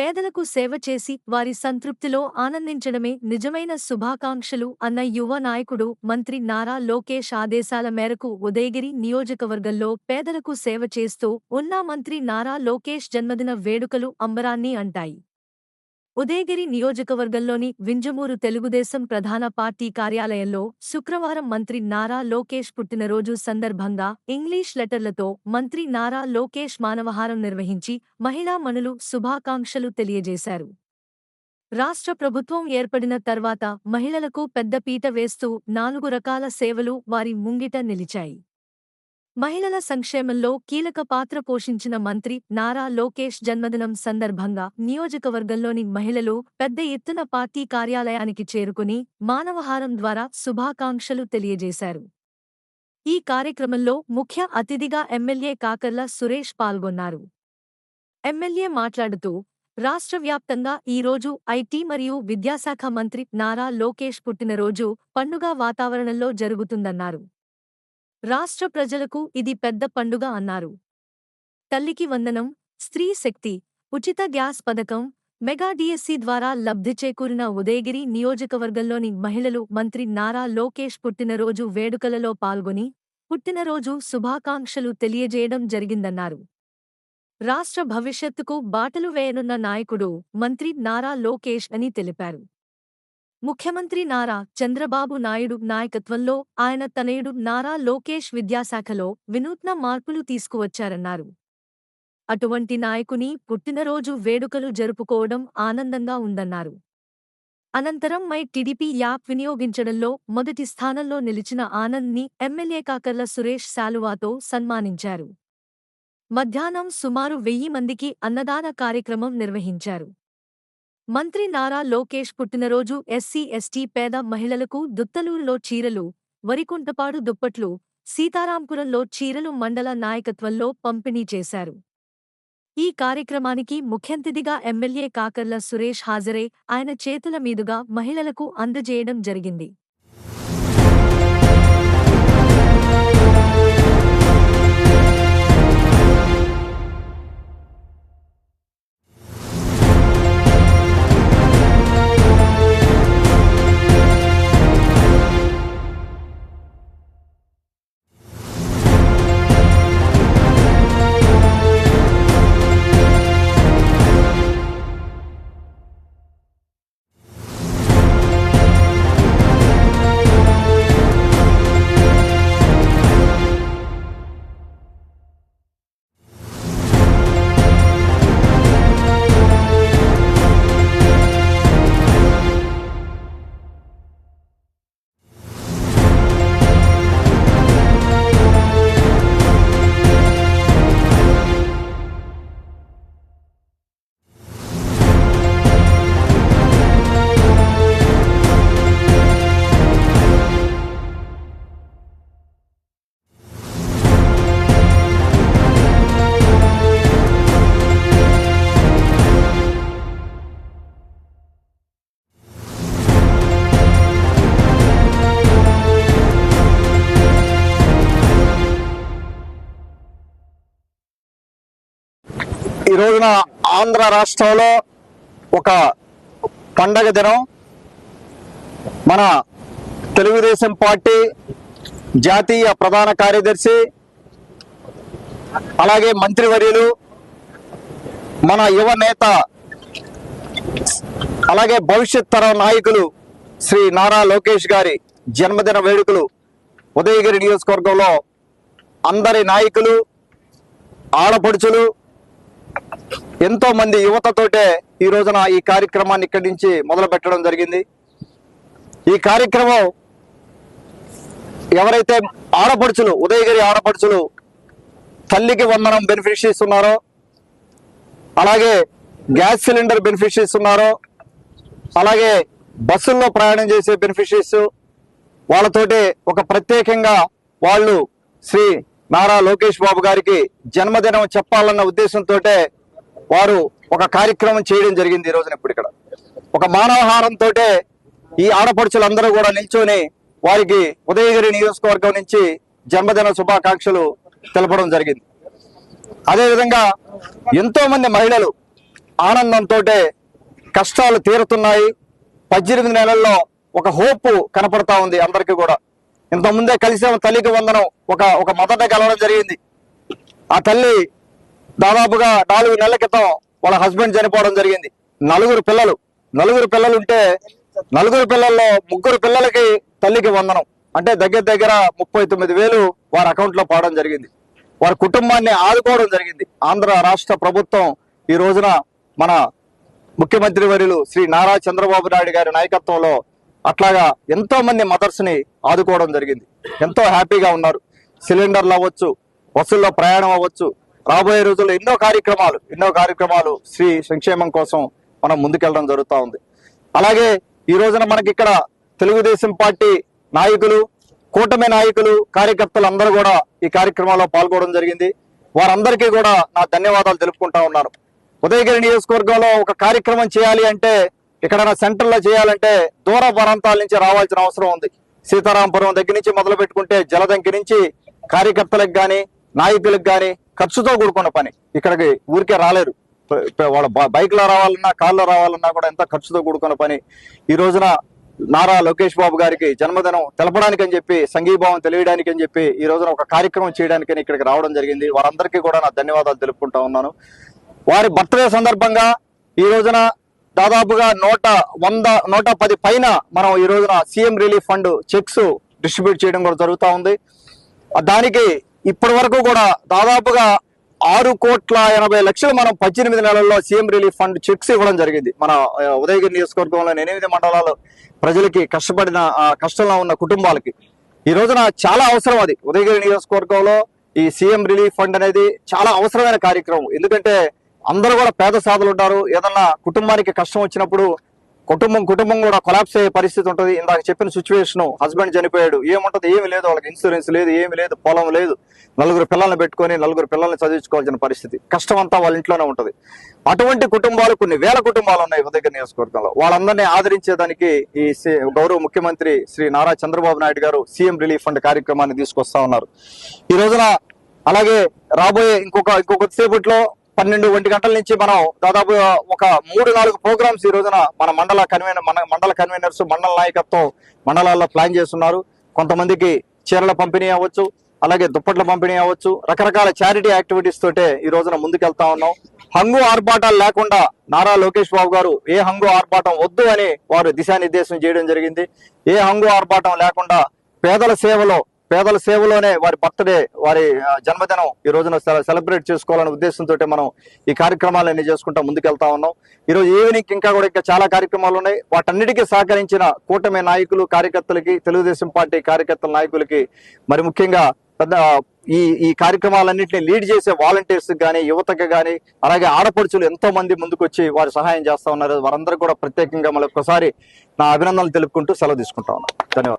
పేదలకు సేవ చేసి వారి సంతృప్తిలో ఆనందించడమే నిజమైన శుభాకాంక్షలు అన్న యువ నాయకుడు మంత్రి నారా లోకేష్ ఆదేశాల మేరకు ఉదయగిరి నియోజకవర్గంలో పేదలకు సేవ చేస్తూ ఉన్న మంత్రి నారా లోకేష్ జన్మదిన వేడుకలు అంబరాన్ని అంటాయి. ఉదయగిరి నియోజకవర్గంలోని వింజమూరు తెలుగుదేశం ప్రధాన పార్టీ కార్యాలయంలో శుక్రవారం మంత్రి నారా లోకేష్ పుట్టినరోజు సందర్భంగా ఇంగ్లీష్ లెటర్లతో మంత్రి నారా లోకేష్ మానవహారం నిర్వహించి మహిళామణులు శుభాకాంక్షలు తెలియజేశారు. రాష్ట్ర ప్రభుత్వం ఏర్పడిన తర్వాత మహిళలకు పెద్దపీట వేస్తూ 4 రకాల సేవలు వారి ముంగిట నిలిచాయి. మహిళల సంక్షేమంలో కీలక పాత్ర పోషించిన మంత్రి నారా లోకేష్ జన్మదినం సందర్భంగా నియోజకవర్గంలోని మహిళలు పెద్ద ఎత్తున పార్టీ కార్యాలయానికి చేరుకుని మానవహారం ద్వారా శుభాకాంక్షలు తెలియజేశారు. ఈ కార్యక్రమంలో ముఖ్య అతిథిగా ఎమ్మెల్యే కాకర్ల సురేష్ పాల్గొన్నారు. ఎమ్మెల్యే మాట్లాడుతూ రాష్ట్ర వ్యాప్తంగా ఈరోజు ఐటీ మరియు విద్యాశాఖ మంత్రి నారా లోకేష్ పుట్టినరోజు పండుగ వాతావరణంలో జరుగుతుందన్నారు. రాష్ట్ర ప్రజలకు ఇది పెద్ద పండుగ అన్నారు. తల్లికి వందనం, స్త్రీ శక్తి, ఉచిత గ్యాస్ పథకం, మెగా డిఎస్సి ద్వారా లబ్ధి చేకూరిన ఉదయగిరి నియోజకవర్గంలోని మహిళలు మంత్రి నారా లోకేష్ పుట్టినరోజు వేడుకలలో పాల్గొని పుట్టినరోజు శుభాకాంక్షలు తెలియజేయడం జరిగిందన్నారు. రాష్ట్ర భవిష్యత్తుకు బాటలు వేయనున్న నాయకుడు మంత్రి నారా లోకేష్ అని తెలిపారు. ముఖ్యమంత్రి నారా చంద్రబాబు నాయుడు నాయకత్వంలో ఆయన తనయుడు నారా లోకేష్ విద్యాశాఖలో వినూత్న మార్పులు తీసుకువచ్చారన్నారు. అటువంటి నాయకుని పుట్టినరోజు వేడుకలు జరుపుకోవడం ఆనందంగా ఉందన్నారు. అనంతరం మై టీడీపీ యాప్ వినియోగించడంలో మొదటి స్థానంలో నిలిచిన ఆనంద్ని ఎమ్మెల్యే కాకర్ల సురేష్ శాలువాతో సన్మానించారు. మధ్యాహ్నం సుమారు 1000 మందికి అన్నదాన కార్యక్రమం నిర్వహించారు. మంత్రి నారా లోకేష్ పుట్టినరోజు ఎస్సీ ఎస్టీ పేద మహిళలకు దుత్తలూరులో చీరలు, వరికుంటపాడు దుప్పట్లు, సీతారాంపురంలో చీరలు మండల నాయకత్వంలో పంపిణీ చేశారు. ఈ కార్యక్రమానికి ముఖ్యంతిథిగా ఎమ్మెల్యే కాకర్ల సురేష్ హాజరై ఆయన చేతుల మీదుగా మహిళలకు అందజేయడం జరిగింది. ఈ రోజున ఆంధ్ర రాష్ట్రంలో ఒక పండగ దినం. మన తెలుగుదేశం పార్టీ జాతీయ ప్రధాన కార్యదర్శి అలాగే మంత్రివర్యులు మన యువ నేత అలాగే భవిష్యత్ తరం నాయకులు శ్రీ నారా లోకేష్ గారి జన్మదిన వేడుకలు ఉదయగిరి నియోజకవర్గంలో అందరి నాయకులు, ఆడపడుచులు, ఎంతో మంది యువతతోటే ఈ రోజున ఈ కార్యక్రమాన్ని ఇక్కడి నుంచి మొదలు పెట్టడం జరిగింది. ఈ కార్యక్రమం ఎవరైతే ఆడపడుచులు, ఉదయగిరి ఆడపడుచులు తల్లికి వందనం బెనిఫిషరీస్ ఉన్నారో, అలాగే గ్యాస్ సిలిండర్ బెనిఫిషరీస్ ఉన్నారో, అలాగే బస్సుల్లో ప్రయాణం చేసే బెనిఫిషరీస్, వాళ్ళతోటి ఒక ప్రత్యేకంగా వాళ్ళు శ్రీ నారా లోకేష్ బాబు గారికి జన్మదినం చెప్పాలన్న ఉద్దేశంతో వారు ఒక కార్యక్రమం చేయడం జరిగింది. ఈ రోజున ఇప్పుడు ఇక్కడ ఒక మానవహారంతో ఈ ఆడపడుచులందరూ కూడా నిల్చొని వారికి ఉదయగిరి నియోజకవర్గం నుంచి జన్మదిన శుభాకాంక్షలు తెలపడం జరిగింది. అదేవిధంగా ఎంతో మంది మహిళలు ఆనందంతో కష్టాలు తీరుతున్నాయి. 18 నెలల్లో ఒక హోప్ కనపడతా ఉంది అందరికీ కూడా. ఇంతకుముందే కలిసాము తల్లికి వందనం ఒక మదర్ని కలవడం జరిగింది. ఆ తల్లి దాదాపుగా 4 నెలల క్రితం వాళ్ళ హస్బెండ్ చనిపోవడం జరిగింది. 4 పిల్లలు ఉంటే 4 పిల్లల్లో 3 పిల్లలకి తల్లికి వందనం అంటే దగ్గర 39,000 వారి అకౌంట్ లో పడడం జరిగింది. వారి కుటుంబాన్ని ఆదుకోవడం జరిగింది. ఆంధ్ర రాష్ట్ర ప్రభుత్వం ఈ రోజున మన ముఖ్యమంత్రి వర్యులు శ్రీ నారా చంద్రబాబు నాయుడు గారి నాయకత్వంలో అట్లాగా ఎంతో మంది మదర్స్ ని ఆదుకోవడం జరిగింది. ఎంతో హ్యాపీగా ఉన్నారు. సిలిండర్లు అవ్వచ్చు, బస్సుల్లో ప్రయాణం అవ్వచ్చు, రాబోయే రోజుల్లో ఎన్నో కార్యక్రమాలు శ్రీ సంక్షేమం కోసం మనం ముందుకెళ్ళడం జరుగుతూ ఉంది. అలాగే ఈ రోజున మనకి ఇక్కడ తెలుగుదేశం పార్టీ నాయకులు, కూటమి నాయకులు, కార్యకర్తలు అందరూ కూడా ఈ కార్యక్రమంలో పాల్గొనడం జరిగింది. వారందరికీ కూడా నా ధన్యవాదాలు తెలుపుకుంటా ఉన్నాను. ఉదయగిరి నియోజకవర్గంలో ఒక కార్యక్రమం చేయాలి అంటే, ఎక్కడైనా సెంటర్లో చేయాలంటే దూర ప్రాంతాల నుంచి రావాల్సిన అవసరం ఉంది. సీతారాంపురం దగ్గర నుంచి మొదలు పెట్టుకుంటే జలదంకి నుంచి కార్యకర్తలకు కానీ నాయకులకు కానీ ఖర్చుతో కూడుకున్న పని. ఇక్కడికి ఊరికే రాలేరు. వాళ్ళ బైక్లో రావాలన్నా, కార్లో రావాలన్నా కూడా ఎంత ఖర్చుతో కూడుకున్న పని. ఈ రోజున నారా లోకేష్ బాబు గారికి జన్మదినం తెలపడానికి అని చెప్పి, సంఘీభావం తెలియడానికి అని చెప్పి ఈ రోజున ఒక కార్యక్రమం చేయడానికని ఇక్కడికి రావడం జరిగింది. వారందరికీ కూడా నా ధన్యవాదాలు తెలుపుకుంటా ఉన్నాను. వారి బర్త్డే సందర్భంగా ఈ రోజున దాదాపుగా 110 పైన మనం ఈ రోజున CM relief fund checks distribute చేయడం కూడా జరుగుతూ ఉంది. దానికి ఇప్పటి వరకు కూడా దాదాపుగా 6,80,00,000 మనం 18 నెలల్లో సీఎం రిలీఫ్ ఫండ్ చెక్స్ ఇవ్వడం జరిగింది. మన ఉదయగిరి నియోజకవర్గంలోని 8 మండలాలు ప్రజలకి కష్టంలో ఉన్న కుటుంబాలకి ఈ రోజున చాలా అవసరం. అది ఉదయగిరి నియోజకవర్గంలో ఈ సీఎం రిలీఫ్ ఫండ్ అనేది చాలా అవసరమైన కార్యక్రమం. ఎందుకంటే అందరూ కూడా పేద సాధులు ఉంటారు. ఏదన్నా కుటుంబానికి కష్టం వచ్చినప్పుడు కుటుంబం కూడా కొలాప్స్ అయ్యే పరిస్థితి ఉంటుంది. ఇందాక చెప్పిన సిచ్యువేషన్, హస్బెండ్ చనిపోయాడు, ఏముంటది, ఏమి లేదు, వాళ్ళకి ఇన్సూరెన్స్ లేదు, ఏమి లేదు, పొలం లేదు, 4 పిల్లల్ని పెట్టుకొని 4 పిల్లల్ని చదివించుకోవాల్సిన పరిస్థితి. కష్టం అంతా వాళ్ళ ఇంట్లోనే ఉంటది. అటువంటి కుటుంబాలు కొన్ని వేల కుటుంబాలు ఉన్నాయి ఉదయగిరి నియోజకవర్గంలో. వాళ్ళందరినీ ఆదరించేదానికి ఈ గౌరవ ముఖ్యమంత్రి శ్రీ నారా చంద్రబాబు నాయుడు గారు సీఎం రిలీఫ్ ఫండ్ కార్యక్రమాన్ని తీసుకొస్తా ఉన్నారు ఈ రోజున. అలాగే రాబోయే ఇంకొకసేపట్లో 12 గంటల నుంచి మనం దాదాపు ఒక 3-4 ప్రోగ్రామ్స్ ఈ రోజున మన మండల కన్వీనర్స్, మండల నాయకత్వం మండలాల్లో ప్లాన్ చేస్తున్నారు. కొంతమందికి చీరల పంపిణీ అవ్వచ్చు, అలాగే దుప్పట్ల పంపిణీ అవ్వచ్చు, రకరకాల చారిటీ యాక్టివిటీస్ తోటే ఈ రోజున ముందుకెళ్తా ఉన్నాం. హంగు ఆర్భాటాలు లేకుండా నారా లోకేష్ బాబు గారు ఏ హంగు ఆర్భాటం వద్దు అని వారు దిశానిర్దేశం చేయడం జరిగింది. ఏ హంగు ఆర్భాటం లేకుండా పేదల సేవలోనే వారి బర్త్డే, వారి జన్మదినం ఈ రోజున సెలబ్రేట్ చేసుకోవాలనే ఉద్దేశంతో మనం ఈ కార్యక్రమాలన్నీ చేసుకుంటా ముందుకెళ్తా ఉన్నాం. ఈరోజు ఈవినింగ్ ఇంకా చాలా కార్యక్రమాలు ఉన్నాయి. వాటన్నిటికీ సహకరించిన కూటమి నాయకులు, కార్యకర్తలకి, తెలుగుదేశం పార్టీ కార్యకర్తల నాయకులకి, మరి ముఖ్యంగా ఈ కార్యక్రమాలన్నింటినీ లీడ్ చేసే వాలంటీర్స్ కానీ, యువతకి కానీ, అలాగే ఆడపడుచులు ఎంతో మంది ముందుకొచ్చి వారు సహాయం చేస్తా ఉన్నారు. వారందరూ కూడా ప్రత్యేకంగా మళ్ళీ ఒక్కసారి నా అభినందనలు తెలుపుకుంటూ సెలవు తీసుకుంటా ఉన్నాను. ధన్యవాదాలు.